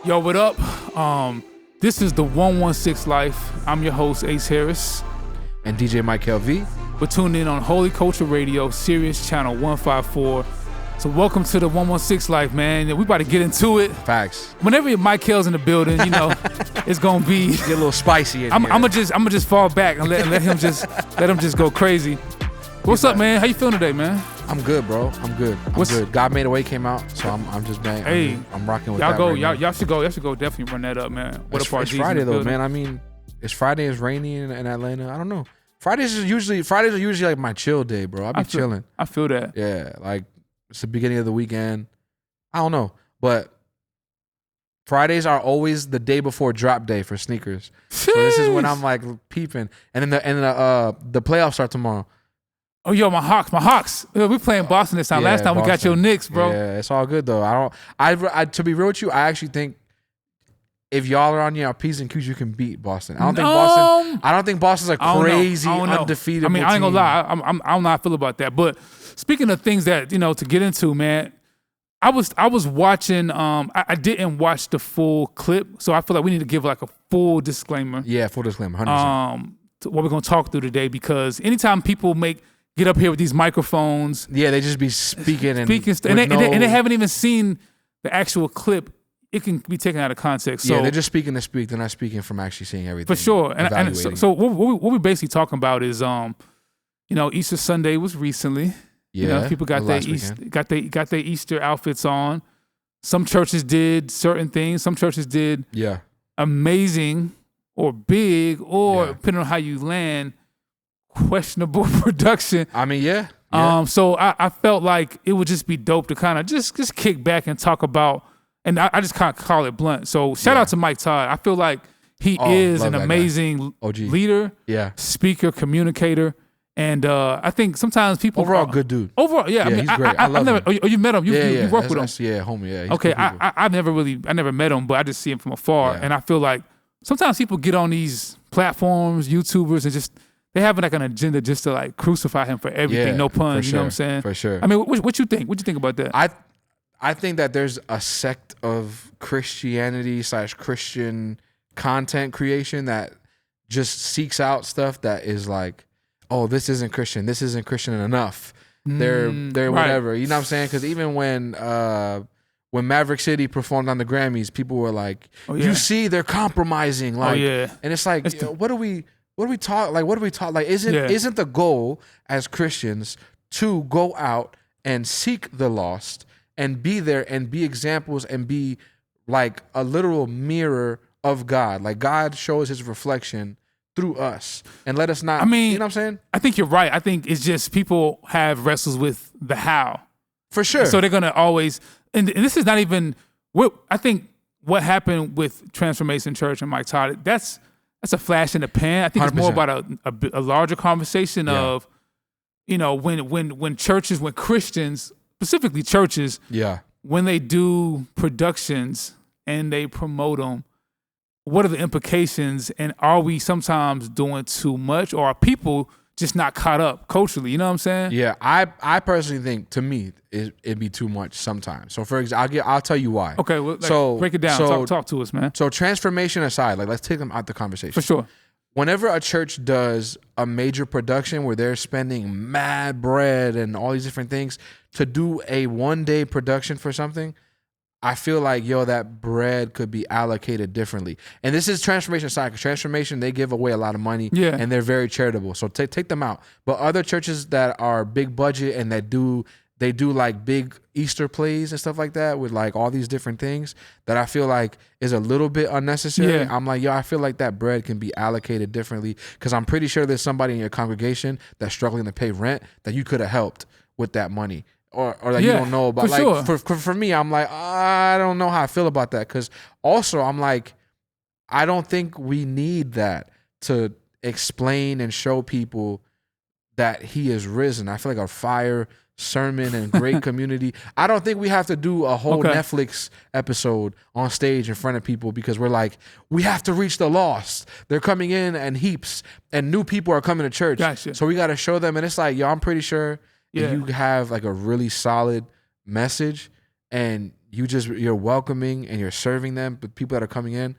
Yo, what up? This is the 116 Life. I'm your host, Ace Harris. And DJ Mike LV. We're tuned in on Holy Culture Radio, Sirius Channel 154. So welcome to the 116 Life, man. We about to get into it. Facts. Whenever Mike L's in the building, you know, it's gonna be get a little spicy in I'm here. gonna just fall back and let him just go crazy. What's up, man? How you feeling today, man? I'm good, bro. I'm good. I'm good. God Made a Way came out, so I'm just bang. Hey, I'm rocking with y'all that. go. Right Y'all should go. Y'all should go. Definitely run that up, man. What it's, up, it's Friday though, man. I mean, it's Friday. It's rainy in Atlanta. I don't know. Fridays are usually like my chill day, bro. I be chilling. I feel that. Yeah, like it's the beginning of the weekend. I don't know, but Fridays are always the day before drop day for sneakers. So this is when I'm like peeping, and then the playoffs start tomorrow. Oh, yo, my Hawks. We playing Boston this time. Yeah, Last time we got your Knicks, bro. Yeah, it's all good though. I to be real with you, I actually think if y'all are on your P's and Q's, you can beat Boston. I don't think Boston's a crazy undefeated. I mean, I ain't gonna team. lie. I don't know how I feel about that. But speaking of things that, to get into, man, I was watching. I didn't watch the full clip, so I feel like we need to give like a full disclaimer. Yeah, full disclaimer. 100%. To what we're gonna talk through today, because anytime people get up here with these microphones, yeah, they just be speaking and they haven't even seen the actual clip. It can be taken out of context. So, yeah, they're just speaking to speak. They're not speaking from actually seeing everything. For sure. And so what we're basically talking about is, Easter Sunday was recently. Yeah, people got their Easter outfits on. Some churches did certain things. Some churches did amazing or big or depending on how you land, questionable production. I mean, yeah. So I felt like it would just be dope to kind of just kick back and talk about. And I just kind of call it blunt. So shout out to Mike Todd. I feel like he is an amazing leader, speaker, communicator. And I think sometimes people... Overall, good dude. Overall, yeah. I mean, he's great. I love him. Oh, you met him? You work with him? Yeah, homie, yeah. Okay, I never met him, but I just see him from afar. Yeah. And I feel like sometimes people get on these platforms, YouTubers, and just... They have like an agenda just to like crucify him for everything. No pun, you know what I'm saying? For sure. I mean, what you think? What you think about that? I think that there's a sect of Christianity / Christian content creation that just seeks out stuff that is like, oh, this isn't Christian. This isn't Christian enough. They're whatever. You know what I'm saying? Because even when Maverick City performed on the Grammys, people were like, you see, they're compromising. Like, and it's like, what do we talk? Like, what do we talk? Like, isn't the goal as Christians to go out and seek the lost and be there and be examples and be like a literal mirror of God? Like, God shows his reflection through us and let us not, you know what I'm saying? I think you're right. I think it's just people have wrestles with the how. For sure. So they're going to always, and this is not even, I think what happened with Transformation Church and Mike Todd, that's a flash in the pan. I think 100%. It's more about a larger conversation of, when churches, when Christians, specifically churches, when they do productions and they promote them, what are the implications? And are we sometimes doing too much, or are people just not caught up culturally? You know what I'm saying? Yeah, I personally think, to me, it'd be too much sometimes. So for example, I'll tell you why. Okay, well, so break it down. Talk to us, man. So transformation aside, like let's take them out the conversation. For sure. Whenever a church does a major production where they're spending mad bread and all these different things to do a one-day production for something, I feel like, that bread could be allocated differently. And this is transformation aside, because transformation, they give away a lot of money and they're very charitable. So take them out. But other churches that are big budget and that they do like big Easter plays and stuff like that with like all these different things that I feel like is a little bit unnecessary. Yeah. I'm like, I feel like that bread can be allocated differently, because I'm pretty sure there's somebody in your congregation that's struggling to pay rent that you could have helped with that money. Or that you don't know about. Like, sure. for me, I'm like, I don't know how I feel about that. Because also, I'm like, I don't think we need that to explain and show people that he is risen. I feel like a fire sermon and great community. I don't think we have to do a whole Netflix episode on stage in front of people, because we're like, we have to reach the lost. They're coming in heaps, and new people are coming to church. Gotcha. So we got to show them. And it's like, I'm pretty sure if you have like a really solid message and you're welcoming and you're serving them, but people that are coming in,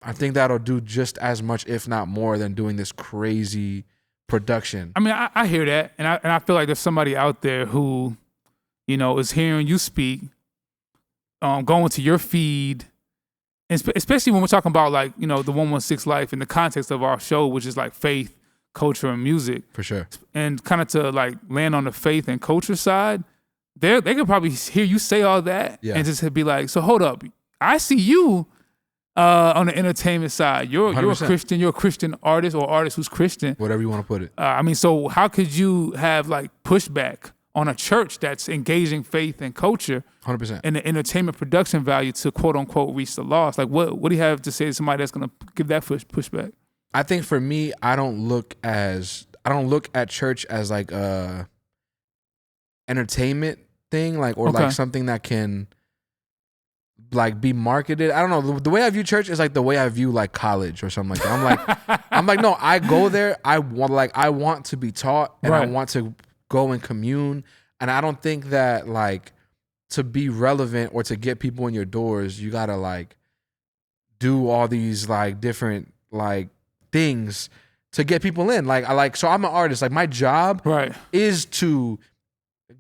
I think that'll do just as much, if not more, than doing this crazy production. I mean, I hear that, and I feel like there's somebody out there who, is hearing you speak, going to your feed, and especially when we're talking about like, the 116 Life in the context of our show, which is like faith, culture, and music. For sure. And kind of to like land on the faith and culture side, they could probably hear you say all that and just be like, so hold up, I see you on the entertainment side. You're a Christian, you're a Christian artist or artist who's Christian. Whatever you want to put it. I mean, so how could you have like pushback on a church that's engaging faith and culture 100%. and the entertainment production value to quote unquote reach the lost? Like what do you have to say to somebody that's going to give that pushback? I think for me, I don't look at church as like a entertainment thing, like like something that can like be marketed. I don't know. The way I view church is like the way I view like college or something like that. I'm like, no, I go there. I want to be taught and I want to go and commune. And I don't think that like to be relevant or to get people in your doors, you gotta like do all these like different like things to get people in. So I'm an artist. Like my job is to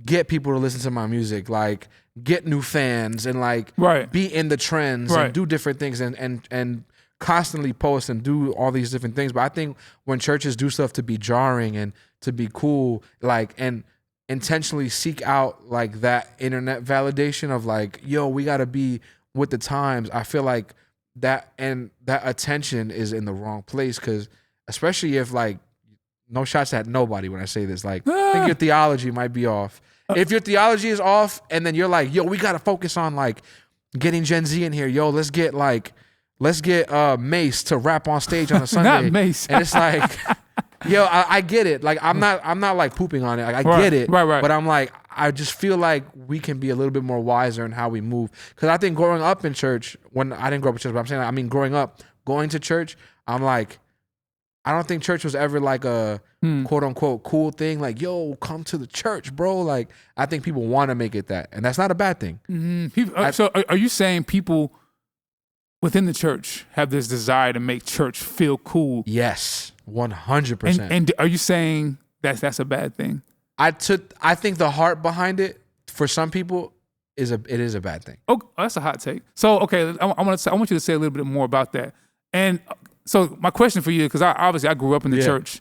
get people to listen to my music, like get new fans and like be in the trends and do different things and constantly post and do all these different things. But I think when churches do stuff to be jarring and to be cool, like, and intentionally seek out like that internet validation of like, yo, we got to be with the times, I feel like that attention is in the wrong place. Because especially if like, no shots at nobody when I say this, like I think your theology might be off. If your theology is off and then you're like, yo, we got to focus on like getting Gen Z in here. Yo, let's get Mace to rap on stage on a Sunday. Not Mace. And it's like, yo, I get it. Like I'm not like pooping on it. Like, I get it. Right. But I'm like, I just feel like we can be a little bit more wiser in how we move. Because I think growing up in church, when I didn't grow up in church, but I'm saying, I mean, growing up, going to church, I'm like, I don't think church was ever like a quote unquote cool thing. Like, yo, come to the church, bro. Like, I think people want to make it that. And that's not a bad thing. Mm-hmm. So are you saying people within the church have this desire to make church feel cool? Yes, 100%. And are you saying that's a bad thing? I think the heart behind it for some people is a bad thing. Oh, that's a hot take. So, okay, I want you to say a little bit more about that. And so my question for you, because I grew up in the church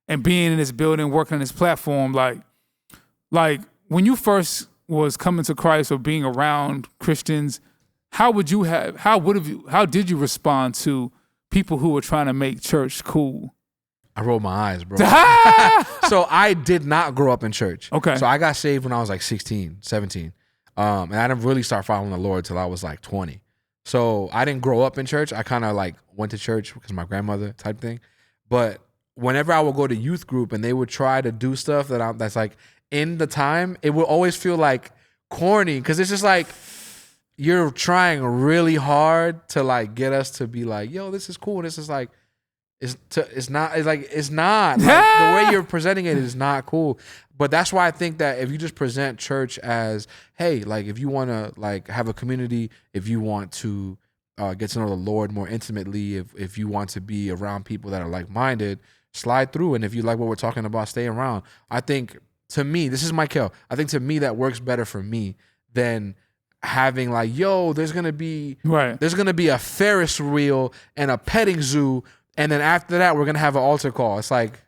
and being in this building, working on this platform, like when you first was coming to Christ or being around Christians, how did you respond to people who were trying to make church cool? I rolled my eyes, bro. So I did not grow up in church. Okay. So I got saved when I was like 16, 17. And I didn't really start following the Lord till I was like 20. So I didn't grow up in church. I kind of like went to church because my grandmother type thing. But whenever I would go to youth group and they would try to do stuff that's like in the time, it would always feel like corny because it's just like you're trying really hard to like get us to be like, yo, this is cool. This is like, it's not. Like, the way you're presenting it is not cool. But that's why I think that if you just present church as, hey, like if you want to like have a community, if you want to get to know the Lord more intimately, if you want to be around people that are like-minded, slide through. And if you like what we're talking about, stay around. I think to me, this is Michael. I think to me that works better for me than having like, yo, there's gonna be a Ferris wheel and a petting zoo. And then after that, we're gonna have an altar call. It's like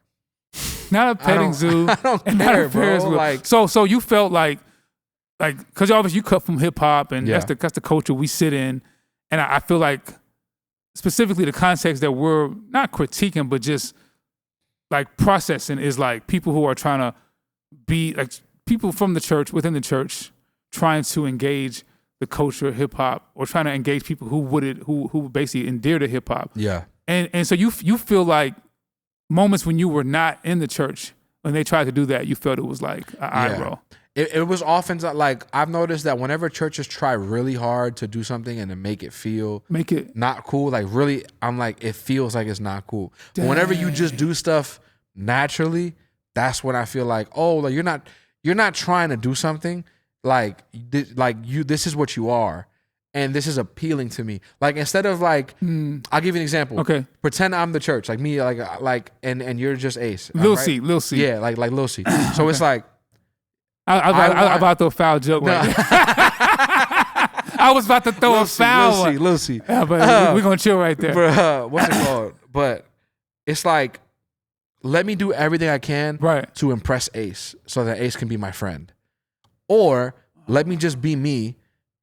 not a petting zoo. I don't care, bro. Like, so you felt like because obviously you cut from hip hop, and that's the culture we sit in. And I feel like specifically the context that we're not critiquing, but just like processing is like people who are trying to be like people from the church, within the church, trying to engage the culture of hip hop, or trying to engage people who basically endear to hip hop. Yeah. And so you feel like moments when you were not in the church, when they tried to do that, you felt it was like an eye roll. It was often like, I've noticed that whenever churches try really hard to do something and to make it not cool, like really, I'm like, it feels like it's not cool. But whenever you just do stuff naturally, that's when I feel like, oh, like you're not trying to do something. this is what you are. And this is appealing to me. Like, instead of like, I'll give you an example. Okay. Pretend I'm the church, like me, and you're just Ace. Lil right? C, Lil C. Yeah, like Lil C. So it's like, I about to throw a foul joke right now. I was about to throw a foul one. Lil C. Yeah, but we're going to chill right there. What's it called? But it's like, let me do everything I can to impress Ace so that Ace can be my friend. Or let me just be me.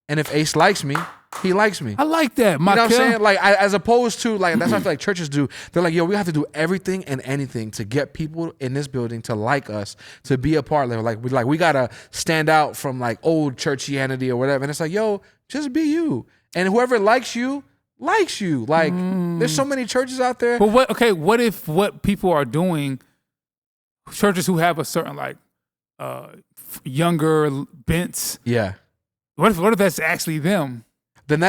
And if Ace likes me, he likes me. I like that. You know what I'm saying? Like, as opposed to, like, that's what I feel like churches do. They're like, yo, we have to do everything and anything to get people in this building to like us, to be a part of it. Like we gotta stand out from like old churchianity or whatever. And it's like, yo, just be you. And whoever likes you likes you. Like, there's so many churches out there. But what if what people are doing, churches who have a certain like younger bents? Yeah. What if that's actually them? Then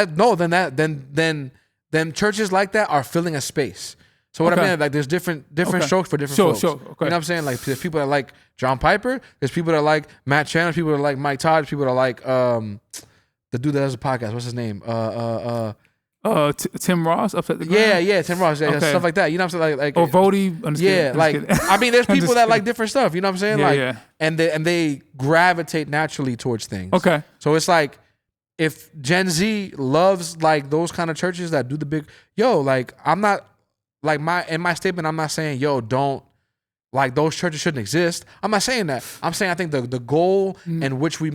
churches like that are filling a space. So what I mean, like, there's different strokes for different folks. Sure. Okay. You know what I'm saying? Like, there's people that like John Piper. There's people that like Matt Chandler. People that like Mike Todd. People that like the dude that has a podcast. What's his name? Tim Ross, Upset the Ground? Yeah, Tim Ross. Yeah, stuff like that. You know what I'm saying? Like or Vody. Yeah, like, I mean, there's people that like different stuff. You know what I'm saying? Yeah, like, yeah. And they gravitate naturally towards things. Okay. So it's like, if Gen Z loves like those kind of churches that do the big, like, I'm not like in my statement, I'm not saying, don't, like, those churches shouldn't exist. I'm not saying that. I'm saying I think the goal in which we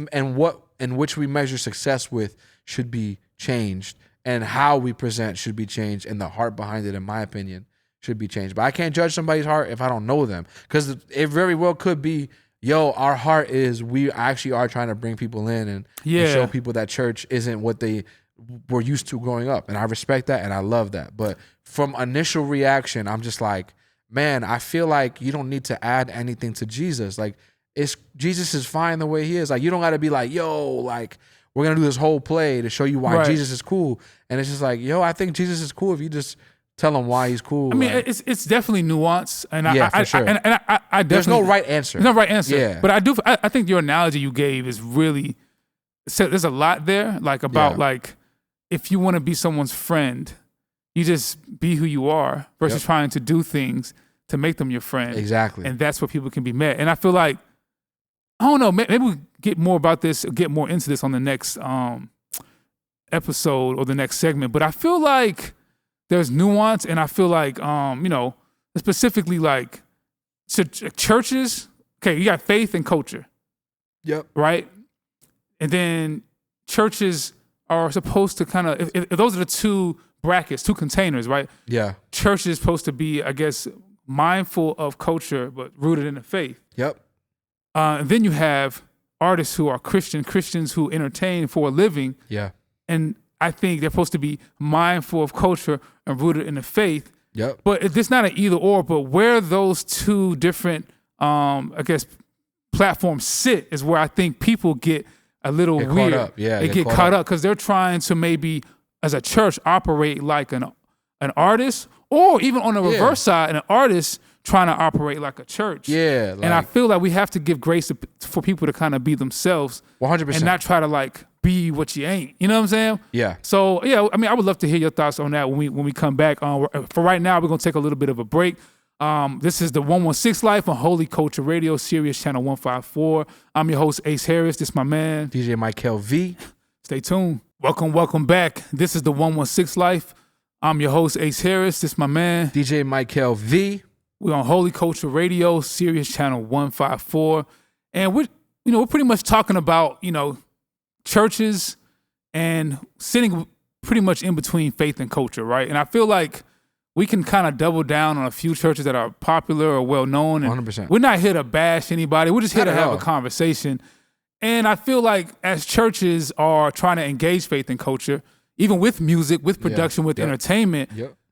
measure success with should be changed, and how we present should be changed, and the heart behind it, in my opinion, should be changed. But I can't judge somebody's heart if I don't know them, because it very well could be, our heart is, we actually are trying to bring people in and show people that church isn't what they were used to growing up. And I respect that and I love that. But from initial reaction, I'm just like, man, I feel like you don't need to add anything to Jesus. Like, Jesus is fine the way he is. Like, you don't got to be like, like, we're going to do this whole play to show you why Jesus is cool. And it's just like, I think Jesus is cool if you just tell him why he's cool. I mean, it's definitely nuance, and for sure. I definitely, there's no right answer. There's no right answer. Yeah. But I think your analogy you gave is really, so there's a lot there, like, about like, if you want to be someone's friend, you just be who you are versus trying to do things to make them your friend. Exactly. And that's where people can be met. And I feel like, I don't know, maybe we get more about this, get more into this on the next episode or the next segment. But I feel like there's nuance, and I feel like, specifically like churches. Okay, you got faith and culture. Yep. Right? And then churches are supposed to kind of, if those are the two brackets, two containers, right? Yeah. Church is supposed to be, I guess, mindful of culture, but rooted in the faith. Yep. And then you have artists who are Christians who entertain for a living. Yeah. And I think they're supposed to be mindful of culture and rooted in the faith. Yep. But it's not an either or, but where those two different, I guess, platforms sit is where I think people get a little weird. Caught up. Yeah, they get caught up because they're trying to maybe, as a church, operate like an artist, or even on the reverse side, an artist trying to operate like a church. Yeah. And I feel like we have to give grace for people to kind of be themselves. 100%. And not try to like be what you ain't. You know what I'm saying? Yeah. So, I mean, I would love to hear your thoughts on that when we come back. For right now, we're going to take a little bit of a break. This is the 116 Life on Holy Culture Radio, Sirius Channel 154. I'm your host, Ace Harris. This is my man, DJ Michael V. Stay tuned. Welcome back. This is the 116 Life. I'm your host, Ace Harris. This is my man, DJ Michael V. We're on Holy Culture Radio, Sirius Channel 154. And we're pretty much talking about, churches and sitting pretty much in between faith and culture, right? And I feel like we can kind of double down on a few churches that are popular or well-known. And 100%. We're not here to bash anybody. We're just here to have a conversation. And I feel like as churches are trying to engage faith and culture, even with music, with production, with entertainment,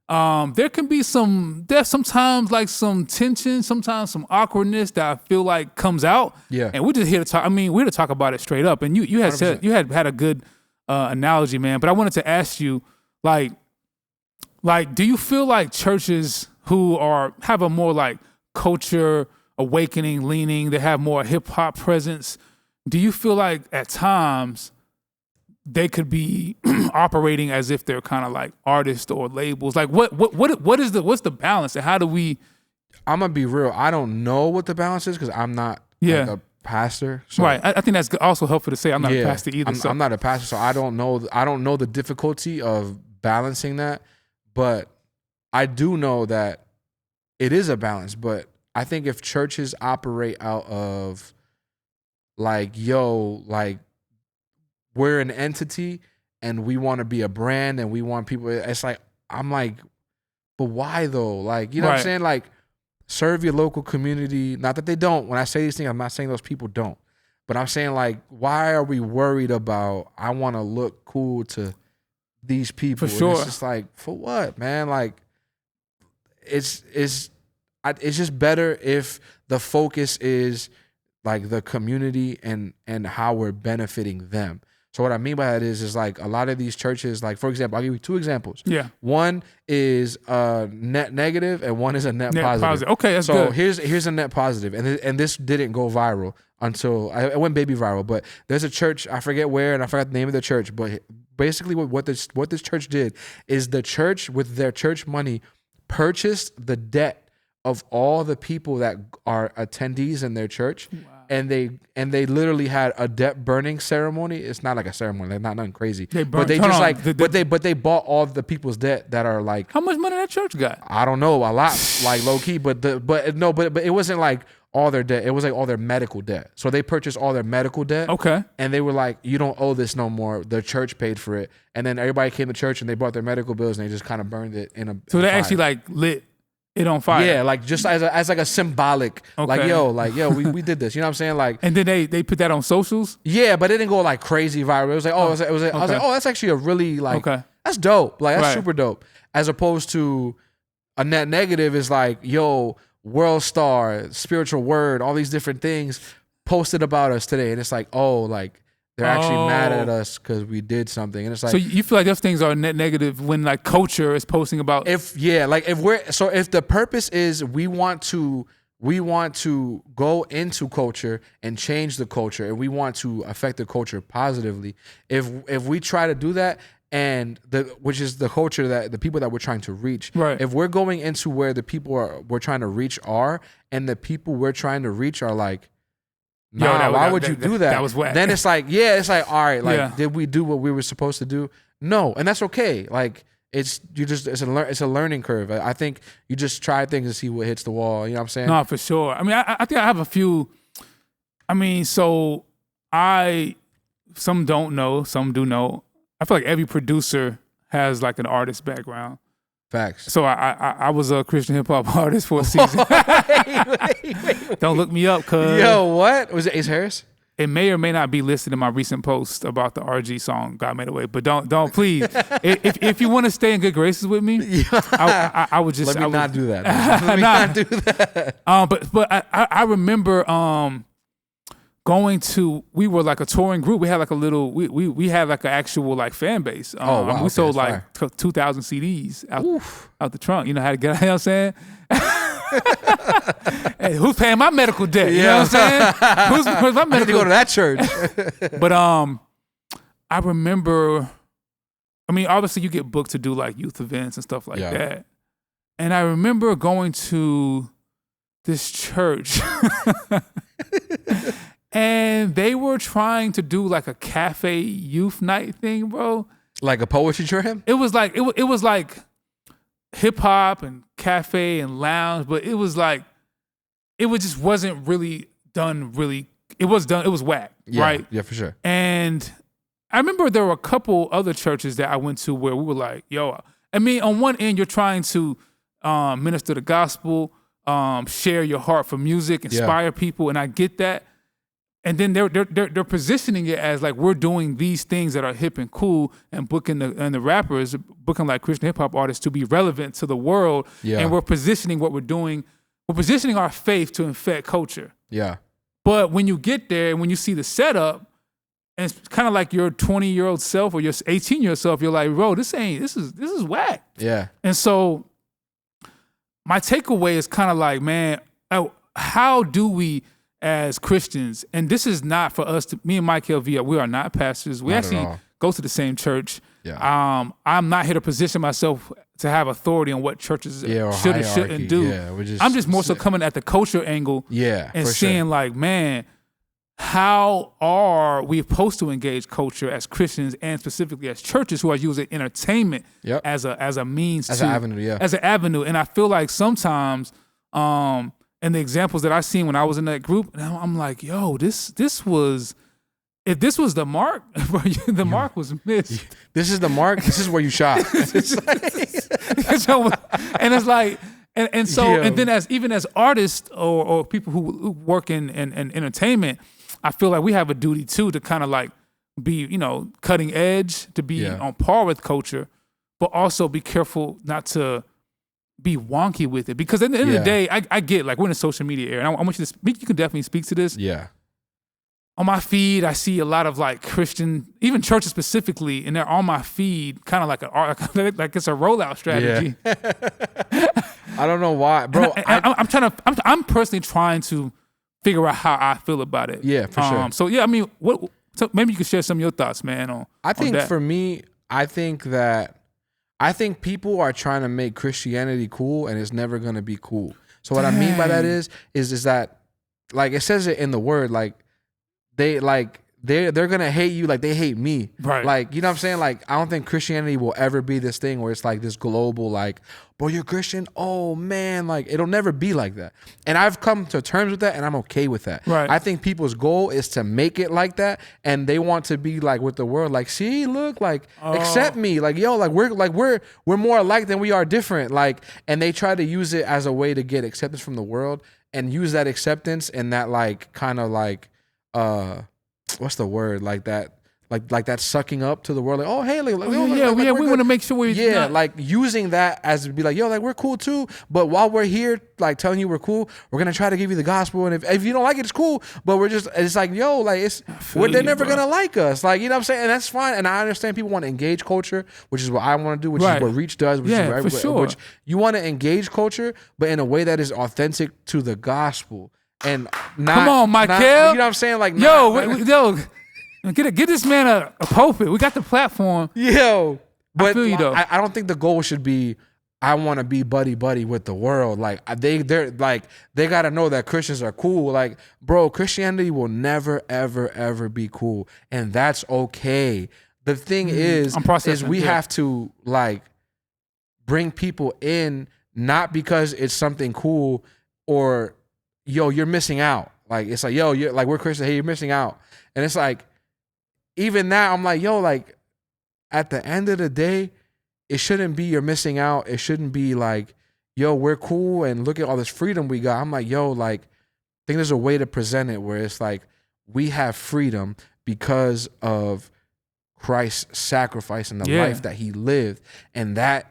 there can be there's sometimes like some tension, sometimes some awkwardness that I feel like comes out. Yeah. And we're just here to talk. I mean, we're here to talk about it straight up. And you had 100%. Said, you had a good analogy, man. But I wanted to ask you, like, do you feel like churches who have a more like culture awakening leaning, they have more hip hop presence, do you feel like at times they could be operating as if they're kind of like artists or labels? Like what's the balance, and how do we? I'm gonna be real. I don't know what the balance is because I'm not like a pastor. So, right. I think that's also helpful to say. I'm not a pastor either. I'm not a pastor, so I don't know. I don't know the difficulty of balancing that, but I do know that it is a balance. But I think if churches operate out of like, like we're an entity and we want to be a brand and we want people, it's like, I'm like, but why though? Like, you know what I'm saying? Like, serve your local community. Not that they don't. When I say these things, I'm not saying those people don't. But I'm saying, like, why are we worried about, I want to look cool to these people? For sure. And it's just like, for what, man? Like, it's just better if the focus is like the community and how we're benefiting them. So what I mean by that is like a lot of these churches, like for example, I'll give you 2 examples. Yeah. One is net negative and one is a net positive. Okay, that's good. So here's a net positive, and this didn't go viral until it went baby viral. But there's a church, I forget where, and I forgot the name of the church. But basically, what this church did is the church with their church money purchased the debt of all the people that are attendees in their church. Wow. And they literally had a debt burning ceremony. It's not like a ceremony, like not nothing crazy. But they bought all the people's debt that are like. How much money that church got? I don't know, a lot, like low key. But it wasn't like all their debt. It was like all their medical debt. So they purchased all their medical debt. Okay. And they were like, you don't owe this no more. The church paid for it. And then everybody came to church and they bought their medical bills and they just kind of burned it in a. So they actually like lit it on fire. Yeah, like just as like a symbolic, okay. we did this. You know what I'm saying? Like, and then they put that on socials. Yeah, but it didn't go like crazy viral. It was like, I was like, oh, that's actually a really like, that's dope. Like that's super dope. As opposed to a net negative is like, World Star, Spiritual Word, all these different things posted about us today, and it's like, oh, like. They're actually mad at us because we did something, and it's like. So you feel like those things are net negative when like culture is posting about. If the purpose is we want to go into culture and change the culture, and we want to affect the culture positively. If we try to do that, and which is the culture that the people that we're trying to reach. Right. If we're going into where the people we're trying to reach are, and the people we're trying to reach are like. Nah, why would you do that? That was whack. Then it's like, all right, like, did we do what we were supposed to do? No, and that's okay. Like, it's a learning curve. I think you just try things and see what hits the wall. You know what I'm saying? No, for sure. I mean, I think I have a few. I mean, some don't know, some do know. I feel like every producer has like an artist background. Facts. So I was a Christian hip hop artist for a season. wait. Don't look me up, cuz. Yo, what? Was it Ace Harris? It may or may not be listed in my recent post about the RG song "God Made a Way," but don't please. if you want to stay in good graces with me, I would just let me not do that. Let me not do that. But I remember going to, we were like a touring group. We had like a little, we had like an actual like fan base. Wow, we sold like 2,000 CDs out the trunk. You know how to get, you know what I'm saying? Hey, who's paying my medical debt? You know what I'm saying? Who's my medical? I need to go to that church. But I remember, I mean, obviously you get booked to do like youth events and stuff like that. And I remember going to this church and they were trying to do like a cafe youth night thing, bro. Like a poetry jam? It was like it was like hip hop and cafe and lounge, but it was like just wasn't really done really. It was whack, right? Yeah, for sure. And I remember there were a couple other churches that I went to where we were like, I mean, on one end you're trying to minister the gospel, share your heart for music, inspire people, and I get that. And then they're positioning it as like we're doing these things that are hip and cool, and booking the rappers, booking like Christian hip hop artists to be relevant to the world. Yeah. And we're positioning what we're doing. We're positioning our faith to infect culture. Yeah. But when you get there and when you see the setup, and it's kind of like your 20-year-old self or your 18-year-old self, you're like, bro, this is whack. Yeah. And so my takeaway is kind of like, man, how do we, as Christians, and this is not for us to, me and Mike Villa, we are not pastors. We Not at actually all. go to the same church. Yeah. I'm not here to position myself to have authority on what churches or should and hierarchy. shouldn't do. Yeah, I'm just more so coming at the culture angle and for seeing sure. like, man, how are we supposed to engage culture as Christians and specifically as churches who are using entertainment as a means as to an avenue, as an avenue? And I feel like sometimes, and the examples that I seen when I was in that group, and I'm like, yo, this was. If this was the mark, the mark was missed. This is the mark. This is where you shot. So, and it's like, and so, and then even as artists or people who work in entertainment, I feel like we have a duty too to kind of like be, cutting edge, to be on par with culture, but also be careful not to be wonky with it. Because at the end of the day, I get like we're in a social media era, and I want you to speak. You can definitely speak to this. Yeah. On my feed, I see a lot of like Christian, even churches specifically, and they're on my feed, kind of like like it's a rollout strategy. Yeah. I don't know why, bro. I'm personally trying to figure out how I feel about it. Yeah, for sure. So yeah, I mean, so maybe you could share some of your thoughts, man. I think on that. for me, I think people are trying to make Christianity cool, and it's never gonna be cool. So what I mean by that is that, like it says it in the word, like. They're gonna hate you like they hate me. Right. Like, you know what I'm saying? Like, I don't think Christianity will ever be this thing where it's like this global, like, bro, you're Christian? Oh man, like it'll never be like that. And I've come to terms with that and I'm okay with that. Right. I think people's goal is to make it like that, and they want to be like with the world, like, see, look, like accept me. Like, yo, we're more alike than we are different. Like, and they try to use it as a way to get acceptance from the world and use that acceptance and that like kind of like what's the word, like that sucking up to the world, like, oh hey, like, we want to make sure we're not... like using that as to be like, yo, like we're cool too, but while we're here like telling you we're cool, we're gonna try to give you the gospel, and if you don't like it, it's cool, but it's like, yo, like they're never gonna like us, like, you know what I'm saying? And that's fine, and I understand people want to engage culture, which is what I want to do, which is what Reach does, which you want to engage culture, but in a way that is authentic to the gospel. And not, come on, Michael. You know what I'm saying? Like, get this man a pulpit. We got the platform. Yo, but I feel you, though. I don't think the goal should be, I want to be buddy with the world. Like they're like, they got to know that Christians are cool. Like, bro, Christianity will never ever ever be cool, and that's okay. The thing is we have to like bring people in, not because it's something cool or. Yo, you're missing out. Like, it's like, yo, you're like, we're Christian. Hey, you're missing out. And it's like, even now, I'm like, yo, like, at the end of the day, it shouldn't be you're missing out. It shouldn't be like, yo, we're cool and look at all this freedom we got. I'm like, yo, like, I think there's a way to present it where it's like, we have freedom because of Christ's sacrifice and the life that he lived. And that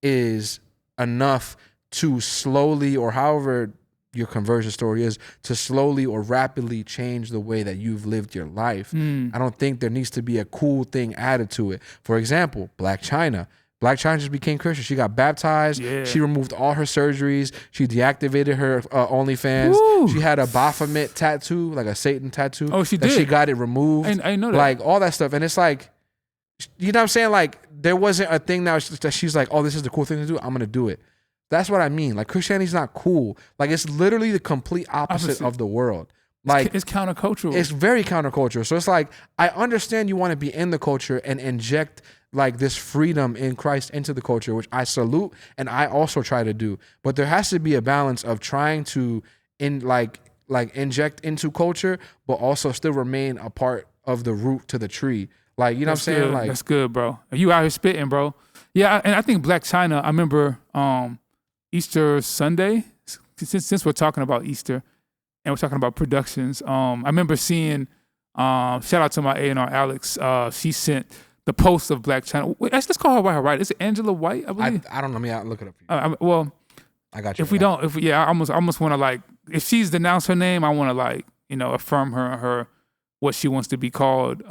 is enough to slowly, or however your conversion story is, to slowly or rapidly change the way that you've lived your life. I don't think there needs to be a cool thing added to it. For example, Black China. Black China just became Christian. She got baptized. Yeah. She removed all her surgeries. She deactivated her OnlyFans. Woo. She had a Baphomet tattoo, like a Satan tattoo. Oh, she did? She got it removed. I know that. Like, all that stuff. And it's like, you know what I'm saying? Like, there wasn't a thing that she's like, oh, this is the cool thing to do. I'm going to do it. That's what I mean. Like, Christianity's not cool. Like, it's literally the complete opposite of the world. Like, it's countercultural. It's very countercultural. So it's like, I understand you want to be in the culture and inject like this freedom in Christ into the culture, which I salute and I also try to do. But there has to be a balance of trying to inject into culture, but also still remain a part of the root to the tree. Like, you know what I'm saying? Good. Like, that's good, bro. You out here spitting, bro. Yeah, and I think Black China, I remember Easter Sunday, since we're talking about Easter and we're talking about productions, I remember seeing, shout out to my A&R Alex, she sent the post of Black China. Let's call her by her right. Is it Angela White, I believe? I don't know. I'll look it up for you. I got you. I almost want to like, if she's denounced her name, I want to like, affirm her what she wants to be called.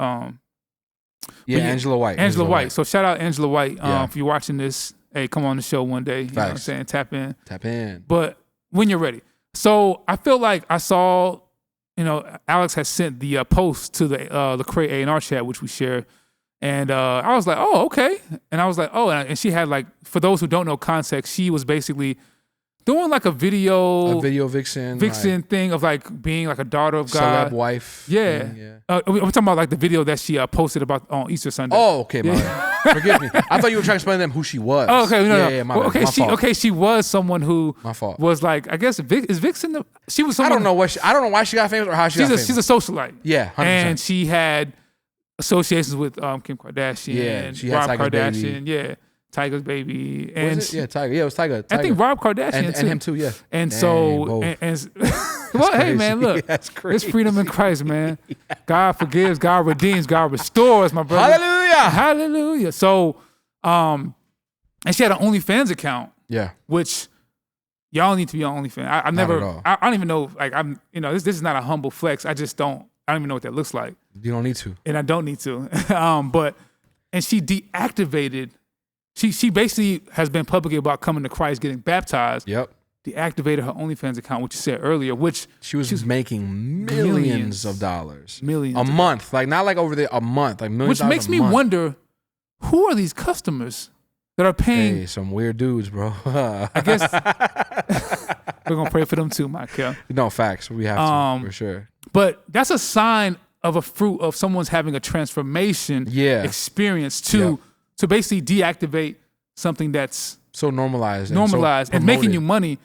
Angela White. Angela White. So shout out Angela White. If you're watching this, hey, come on the show one day. You know what I'm saying? Tap in. Tap in. But when you're ready. So I feel like I saw Alex has sent the post to the Lecrae A&R chat, which we share. And I was like, oh, okay. And I was like, oh, and she had like, for those who don't know context, she was basically doing like a video vixen thing of like being like a daughter of God. Celeb wife. Yeah. We're talking about like the video that she posted about on Easter Sunday. Oh, okay, my bad. Forgive me. I thought you were trying to explain to them who she was. Oh, okay. No. Yeah, my bad. Okay, she was someone who my fault. Was like, I guess, is Vixen she was someone. I don't know why she got famous or how she got famous. She's a socialite. Yeah, 100%. And she had associations with Kim Kardashian. Yeah, she Rob had Tiger's Kardashian. baby. Yeah. Tiger's baby, and Tiger. Yeah, it was Tiger. I think Rob Kardashian and him too. Yeah, and Dang, so and well, hey man, look, that's crazy. It's freedom in Christ, man. God forgives, God redeems, God restores, my brother. Hallelujah, hallelujah. So, and she had an OnlyFans account. Yeah, which y'all need to be on OnlyFans. I never, I don't even know. Like this is not a humble flex. I don't even know what that looks like. You don't need to, and I don't need to. And she deactivated. She basically has been publicly about coming to Christ, getting baptized. Yep. Deactivated her OnlyFans account, which you said earlier, which she was making millions of dollars. Millions. A month. Like not like over there, a month. Like millions which makes me wonder, who are these customers that are paying? Hey, some weird dudes, bro. I guess we're going to pray for them too, Michael. No, facts. We have to, for sure. But that's a sign of a fruit of someone's having a transformation experience to basically deactivate something that's so normalized and making you money.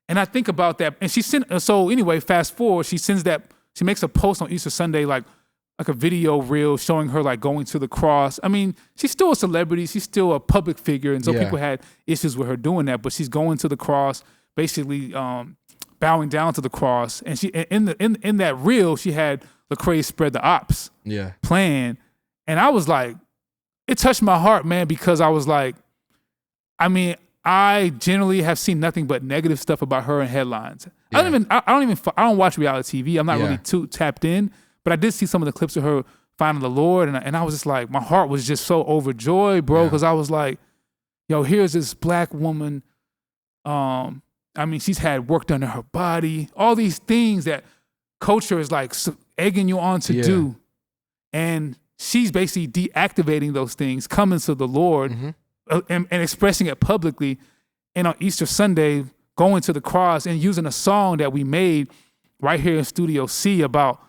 And I think about that. And she sent, so anyway, fast forward, she makes a post on Easter Sunday, like a video reel showing her like going to the cross. I mean, she's still a celebrity. She's still a public figure. And so people had issues with her doing that, but she's going to the cross, basically bowing down to the cross. And she, in that reel, she had Lecrae Spread the Ops playing. And I was like, it touched my heart, man, because I was like, I mean, I generally have seen nothing but negative stuff about her in headlines. Yeah. I don't watch reality TV. I'm not really too tapped in, but I did see some of the clips of her finding the Lord, and I was just like, my heart was just so overjoyed, bro, because I was like, yo, here's this black woman. I mean, she's had work done to her body, all these things that culture is like egging you on to do, and she's basically deactivating those things, coming to the Lord and expressing it publicly. And on Easter Sunday, going to the cross and using a song that we made right here in Studio C about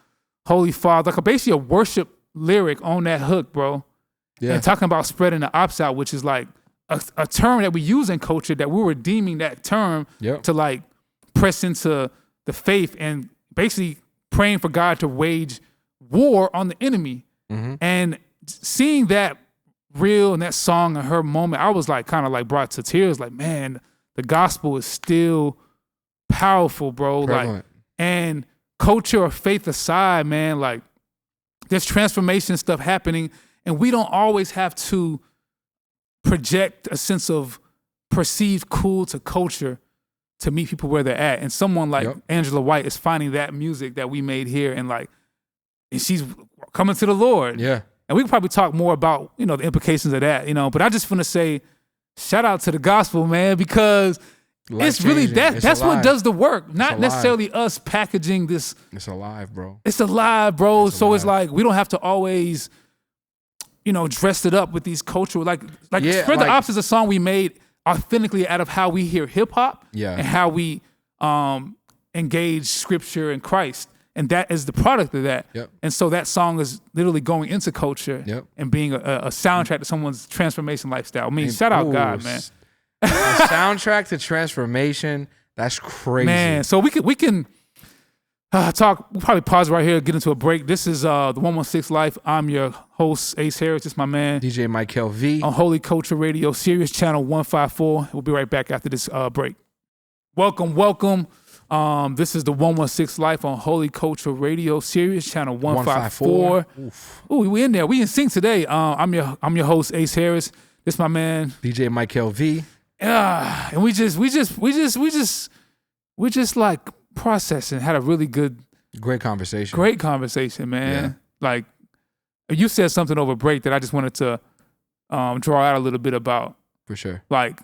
Holy Father, like basically a worship lyric on that hook, bro. Yeah. And talking about spreading the ops out, which is like a term that we use in culture that we're redeeming that term to like press into the faith and basically praying for God to wage war on the enemy. And seeing that reel and that song and her moment, I was like kind of like brought to tears. Like, man, the gospel is still powerful, bro. Prevalent. Like, and culture or faith aside, man, like there's transformation stuff happening, and we don't always have to project a sense of perceived cool to culture to meet people where they're at. And someone like Angela White is finding that music that we made here, and she's coming to the Lord. Yeah. And we can probably talk more about, the implications of that, but I just want to say, shout out to the gospel, man, because it's really that's what does the work. Not necessarily us packaging this. It's alive, bro. It's alive, bro. It's like we don't have to always, dress it up with these cultural Spread the Ops is a song we made authentically out of how we hear hip hop and how we engage scripture and Christ. And that is the product of that. Yep. And so that song is literally going into culture and being a soundtrack to someone's transformation lifestyle. I mean, shout out God, man. A soundtrack to transformation. That's crazy. Man, so we can talk. We'll probably pause right here, get into a break. This is the 116 Life. I'm your host, Ace Harris. This is my man, DJ Michael V. On Holy Culture Radio, Sirius Channel 154. We'll be right back after this break. Welcome. This is the 116 Life on Holy Culture Radio, Sirius Channel 154. Ooh, we in there. We in sync today. I'm your host, Ace Harris. This is my man, DJ Michael V. Yeah, and we just like processing. Had a really great conversation. Great conversation, man. Yeah. Like you said something over break that I just wanted to draw out a little bit about. For sure. Like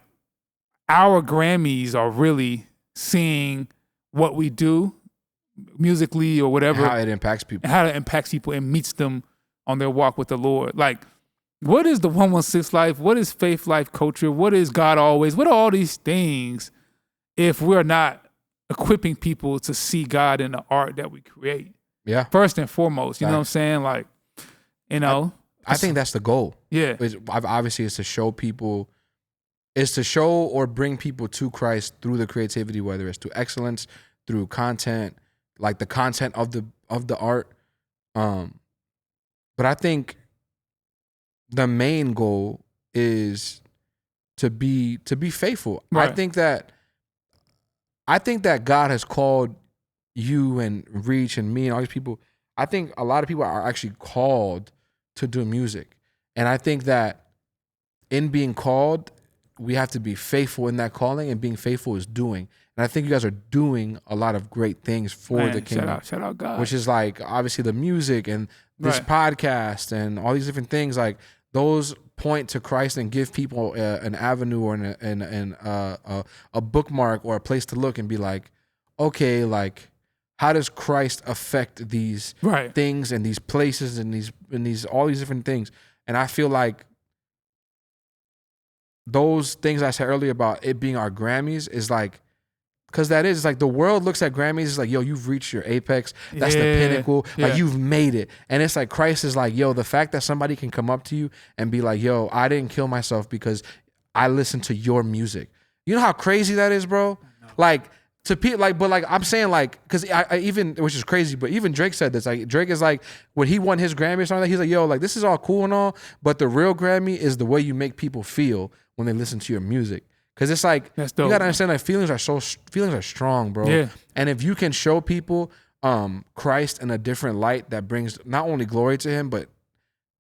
our Grammys are really seeing what we do musically or whatever. How it impacts people. And how it impacts people and meets them on their walk with the Lord. Like, what is the 116 life? What is faith life culture? What is God always? What are all these things if we're not equipping people to see God in the art that we create? Yeah. First and foremost, you know what I'm saying? Like, you know. I think that's the goal. Yeah. Obviously, it's to show people, is to show or bring people to Christ through the creativity, whether it's through excellence, through content, like the content of the art. But I think the main goal is to be faithful. Right. I think that God has called you and Reach and me and all these people. I think a lot of people are actually called to do music. And I think that in being called, we have to be faithful in that calling, and being faithful is doing. And I think you guys are doing a lot of great things for the kingdom. Shout out God. Which is like obviously the music and this podcast and all these different things. Like those point to Christ and give people an avenue or a bookmark or a place to look and be like, okay, like how does Christ affect these things and these places and these all these different things? And I feel like those things I said earlier about it being our Grammys is like, because that is, it's like the world looks at Grammys, it's like, yo, you've reached your apex. That's the pinnacle. Like you've made it. And it's like Christ is like, yo, the fact that somebody can come up to you and be like, yo, I didn't kill myself because I listened to your music. You know how crazy that is, bro? Like to people, like, but like I'm saying, like, because I even, which is crazy, but even Drake said this. Like Drake is like, when he won his Grammy or something, he's like, yo, like this is all cool and all, but the real Grammy is the way you make people feel when they listen to your music. Because it's like, you gotta understand, like feelings are strong, bro. Yeah. And if you can show people Christ in a different light that brings not only glory to him, but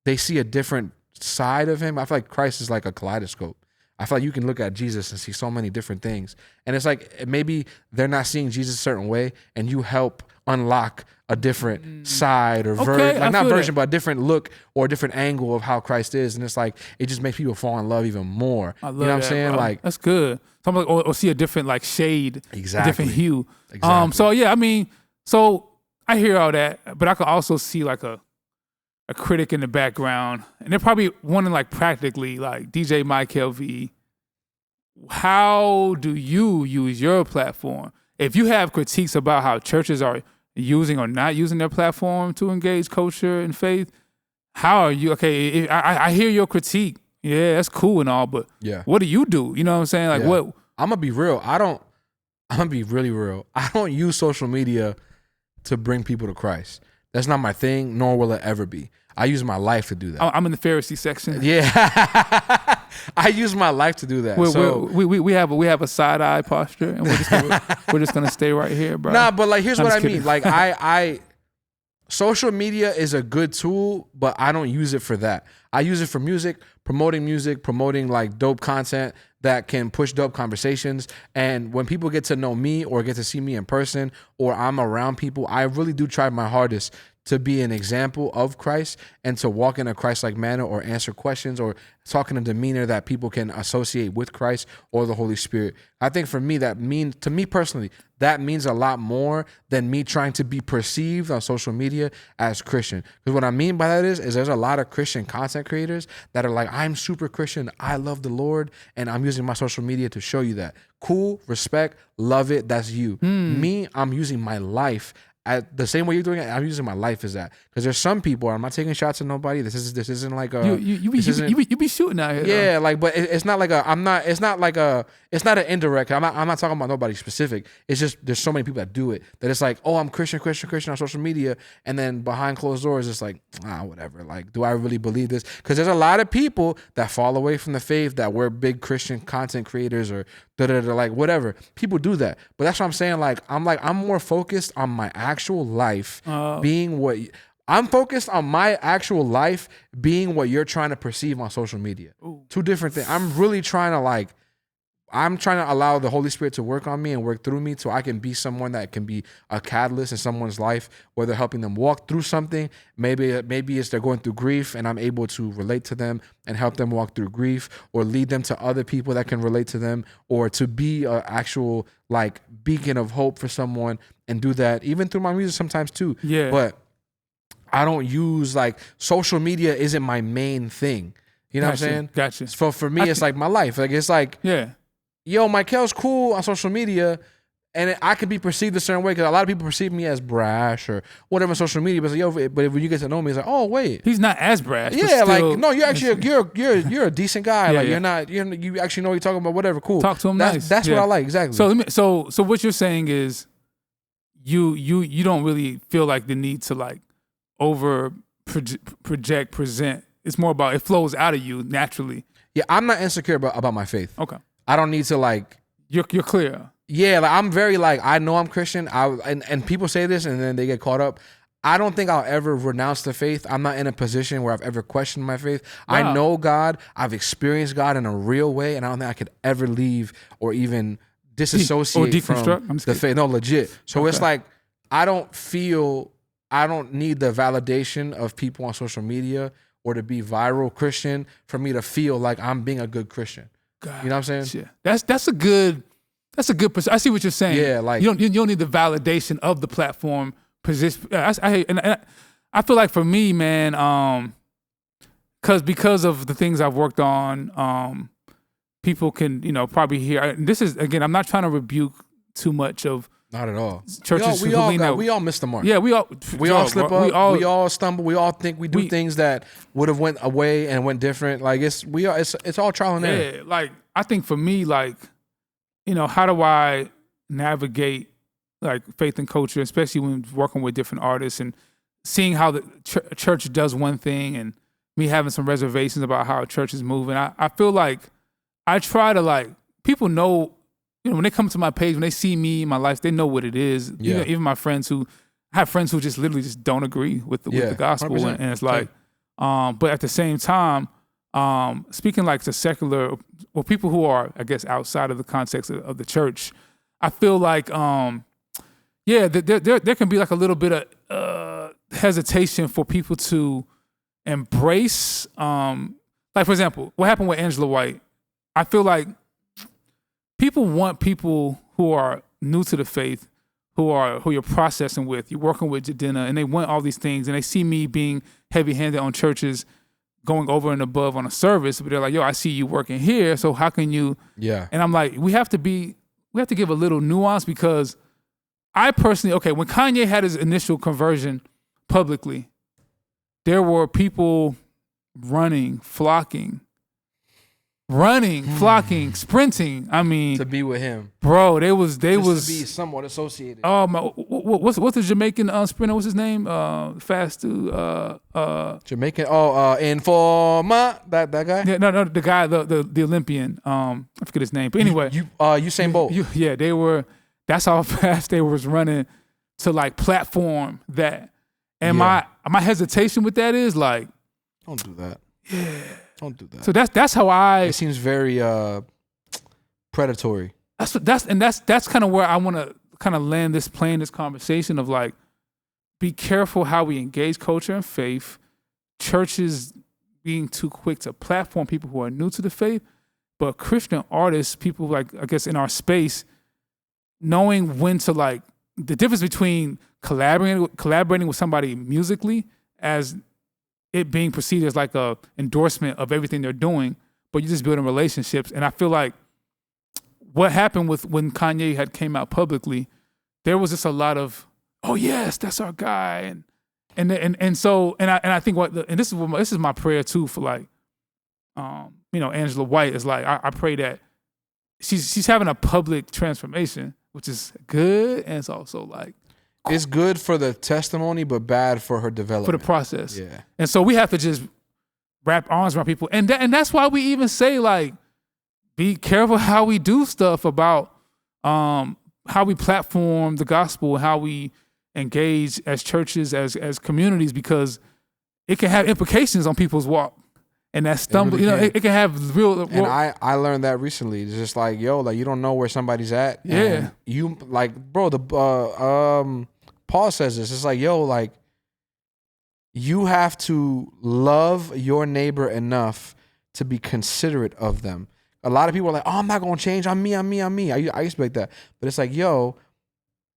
they see a different side of him. I feel like Christ is like a kaleidoscope. I feel like you can look at Jesus and see so many different things. And it's like maybe they're not seeing Jesus a certain way, and you help unlock a different side or version, like not version, but a different look or a different angle of how Christ is. And it's like, it just makes people fall in love even more. I love you know what I'm saying? Bro. Like, that's good. Something like, or see a different like shade, exactly, a different hue. Exactly. So yeah, I mean, so I hear all that, but I can also see like a critic in the background, and they're probably wondering like practically, like DJ Mike LV, how do you use your platform? If you have critiques about how churches are using or not using their platform to engage culture and faith, how are you? Okay, I hear your critique. Yeah, that's cool and all, but what do you do? You know what I'm saying? Like what? I'm gonna be real. I'm gonna be really real. I don't use social media to bring people to Christ. That's not my thing, nor will it ever be. I use my life to do that. I'm in the Pharisee section. Yeah. I use my life to do that. We have a side eye posture, and we're just gonna stay right here, bro. Nah, but like here's what I mean. Like I social media is a good tool, but I don't use it for that. I use it for music, promoting like dope content that can push dope conversations. And when people get to know me or get to see me in person, or I'm around people, I really do try my hardest to be an example of Christ and to walk in a Christ-like manner or answer questions or talk in a demeanor that people can associate with Christ or the Holy Spirit. I think for me, to me personally, that means a lot more than me trying to be perceived on social media as Christian. Because what I mean by that is there's a lot of Christian content creators that are like, I'm super Christian, I love the Lord, and I'm using my social media to show you that. Cool, respect, love it, that's you. Me, I'm using my life the same way you're doing it. I'm using my life as that, because there's some people. I'm not taking shots at nobody. This isn't like a you be shooting out here. Yeah, though. like, but it's not like it's not an indirect. I'm not talking about nobody specific. It's just there's so many people that do it that it's like, oh, I'm Christian on social media, and then behind closed doors it's like, whatever. Like, do I really believe this? Because there's a lot of people that fall away from the faith that we're big Christian content creators or like whatever. People do that, but that's what I'm saying. I'm more focused on my actual life being what I'm focused on my actual life being what you're trying to perceive on social media. Ooh. Two different things. I'm really trying to I'm trying to allow the Holy Spirit to work on me and work through me so I can be someone that can be a catalyst in someone's life, whether helping them walk through something. Maybe it's they're going through grief and I'm able to relate to them and help them walk through grief, or lead them to other people that can relate to them, or to be an actual like beacon of hope for someone, and do that even through my music sometimes too. Yeah. But I don't use like social media isn't my main thing. You know what I'm saying? Gotcha. For me, it's like my life. Like it's like, yeah. Yo, Michael's cool on social media, and I could be perceived a certain way because a lot of people perceive me as brash or whatever on social media. But it's like, but when you get to know me, it's like, oh wait, he's not as brash. Yeah, but still, like no, you're actually you're a decent guy. Yeah, like yeah. you actually know what you're talking about. Whatever, cool. Talk to him nice. That's yeah. what I like exactly. So what you're saying is, you don't really feel like the need to like over present. It's more about it flows out of you naturally. Yeah, I'm not insecure about my faith. Okay. I don't need to like. You're clear. Yeah, like I'm very like I know I'm Christian. And people say this and then they get caught up. I don't think I'll ever renounce the faith. I'm not in a position where I've ever questioned my faith. Wow. I know God. I've experienced God in a real way, and I don't think I could ever leave or even disassociate from the faith. No, legit. So It's like I don't need the validation of people on social media or to be viral Christian for me to feel like I'm being a good Christian. God, you know what I'm saying? Yeah. That's a good I see what you're saying. Yeah, like you don't need the validation of the platform position. I feel like for me, man, because of the things I've worked on, people can probably hear. This is again, I'm not trying to rebuke too much of. Not at all. Churches we all miss the mark. Yeah, we all slip up. We all stumble. We all think we do things that would have went away and went different. Like it's all trial and error. Yeah, like I think for me, like how do I navigate like faith and culture, especially when working with different artists and seeing how the church does one thing and me having some reservations about how a church is moving. I feel like I try to like people know. When they come to my page, when they see me, my life, they know what it is. Yeah. Even my friends I have friends who just literally just don't agree with the gospel. And it's like, but at the same time, speaking like to secular, well, people who are, I guess, outside of the context of the church, I feel like, there can be like a little bit of hesitation for people to embrace, like for example, what happened with Angela White. I feel like people want people who are new to the faith, who you're processing with, you're working with Jadena, and they want all these things, and they see me being heavy-handed on churches, going over and above on a service, but they're like, yo, I see you working here, so how can you? Yeah. And I'm like, we have to give a little nuance, because I personally, when Kanye had his initial conversion publicly, there were people flocking, sprinting. I mean, to be with him, bro. They was to be somewhat associated. Oh my! What's the Jamaican sprinter? What's his name? Fast to Jamaican. Informa. That guy. Yeah, no, the guy, the Olympian. I forget his name, but anyway, Usain Bolt. They were. That's how fast they was running to like platform that. And my hesitation with that is like, don't do that. Yeah. Don't do that. So that's how It seems very predatory. That's kind of where I want to kind of land this conversation of like, be careful how we engage culture and faith. Churches being too quick to platform people who are new to the faith, but Christian artists, people like I guess in our space, knowing when to like the difference between collaborating with somebody musically as it being perceived as like a endorsement of everything they're doing, but you're just building relationships. And I feel like what happened when Kanye had came out publicly, there was just a lot of, oh yes, that's our guy, and I think this is my prayer too for like, Angela White is like I pray that she's having a public transformation, which is good, and it's also like. It's good for the testimony, but bad for her development. For the process. Yeah. And so we have to just wrap arms around people. And that's why we even say, like, be careful how we do stuff about how we platform the gospel, how we engage as churches, as communities, because it can have implications on people's walk. and that stumble. Really it can have real. And I learned that recently. It's just like, yo, like you don't know where somebody's at. Yeah. And you like, bro. Paul says this. It's like, yo, like you have to love your neighbor enough to be considerate of them. A lot of people are like, oh, I'm not gonna change. I'm me. I used to be like that, but it's like, yo,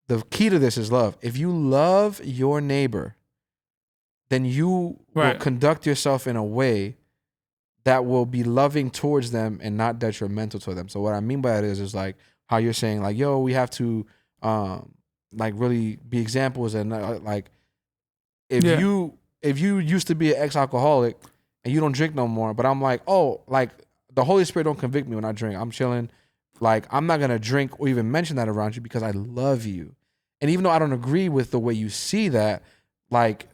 the key to this is love. If you love your neighbor, then you will conduct yourself in a way that will be loving towards them and not detrimental to them. So what I mean by that is like how you're saying, like, yo, we have to like really be examples, and like if you used to be an ex-alcoholic and you don't drink no more, but I'm like, oh, like the Holy Spirit don't convict me when I drink. I'm chilling. Like I'm not gonna drink or even mention that around you because I love you. And even though I don't agree with the way you see that, like,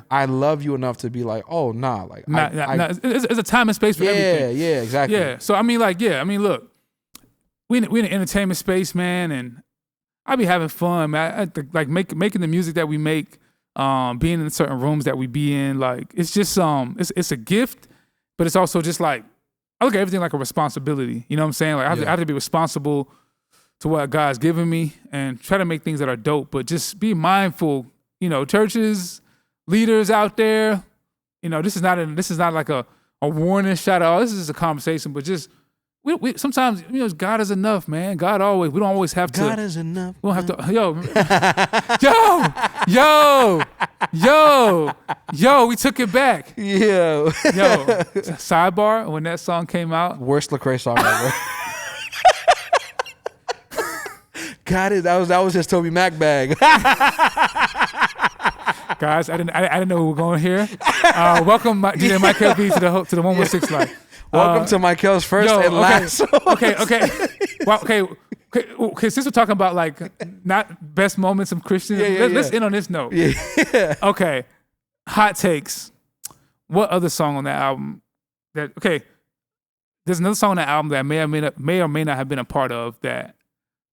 I love you enough to be like, oh, nah. Like, it's a time and space for everything. Yeah, exactly. Yeah. So, I mean, like, look, we in the entertainment space, man, and I be having fun, man. Like, making the music that we make, being in certain rooms that we be in, like, it's just, it's a gift, but it's also just like, I look at everything like a responsibility. You know what I'm saying? Like, I have to be responsible to what God's given me and try to make things that are dope, but just be mindful. You know, churches, leaders out there, you know, this is not like a warning shot. Oh, this is a conversation, but just we sometimes, you know, God is enough, man. we don't always have to. God is enough. We don't have to. Yo, we took it back. Yo, sidebar, when that song came out, worst Lecrae song ever. Got it. That was just Toby Mac bag. Guys, I didn't know we were going here. Welcome, DJ Michael B to the 116 Life. Welcome to Michael's first and last. Okay. Well, okay. Since we're talking about like not best moments of Christians, let's end on this note. Yeah. Okay. Hot takes. What other song on that album? There's another song on that album that may or may not have been a part of that.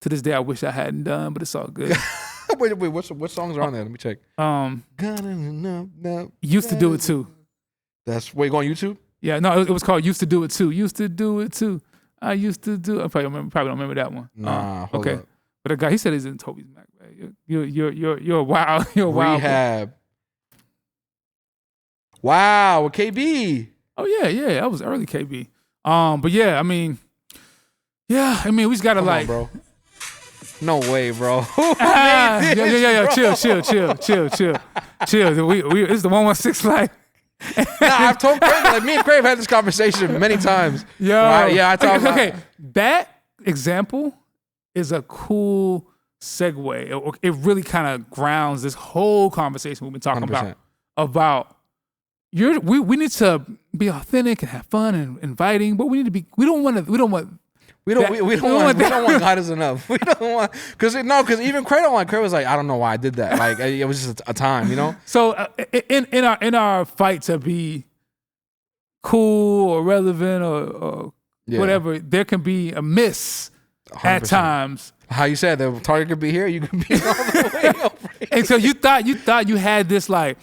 To this day, I wish I hadn't done, but it's all good. wait, what songs are on there? Let me check. Used to do it too. That's going on YouTube? Yeah, no, it was called Used to Do It Too. Used to do it too. I used to do. I probably don't remember that one. Nah, hold up. But the guy, he said he's in Toby's Mac. You're a wild. You're a wild. Rehab. Wow, with KB. Oh yeah, that was early KB. But yeah, I mean, we just gotta on, bro. No way, bro. Yeah. Chill. This is the 116 Life. I've told Crave, like me and Crave had this conversation many times. I talk about that example is a cool segue. It really kind of grounds this whole conversation we've been talking 100%. about we need to be authentic and have fun and inviting, but we don't want God is enough. We don't want because even Craig was like, I don't know why I did that. Like it was just a time, you know. So in our fight to be cool or relevant or whatever, there can be a miss 100%. At times. How you said the target could be here, you could be all the way over here. And so you thought you had this like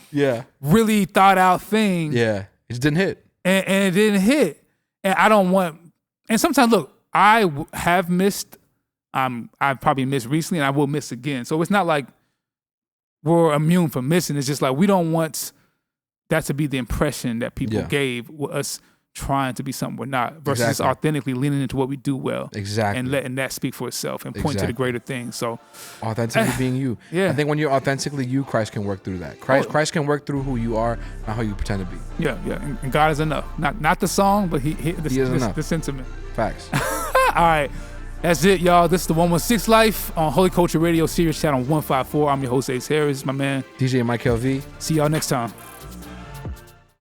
really thought out thing. Yeah, it just didn't hit, and it didn't hit. And I don't want. And sometimes look. I have missed, I've probably missed recently and I will miss again. So it's not like we're immune from missing. It's just like we don't want that to be the impression that people gave with us trying to be something we're not versus just authentically leaning into what we do well. Exactly. And letting that speak for itself and point to the greater things. So authentically being you. Yeah. I think when you're authentically you, Christ can work through that. Christ can work through who you are, not how you pretend to be. Yeah. And God is enough. Not the song, but he is enough. The sentiment. Facts. All right. That's it, y'all. This is the 116 Life on Holy Culture Radio, Sirius Channel 154. I'm your host, Ace Harris, my man. DJ Mike LV. See y'all next time.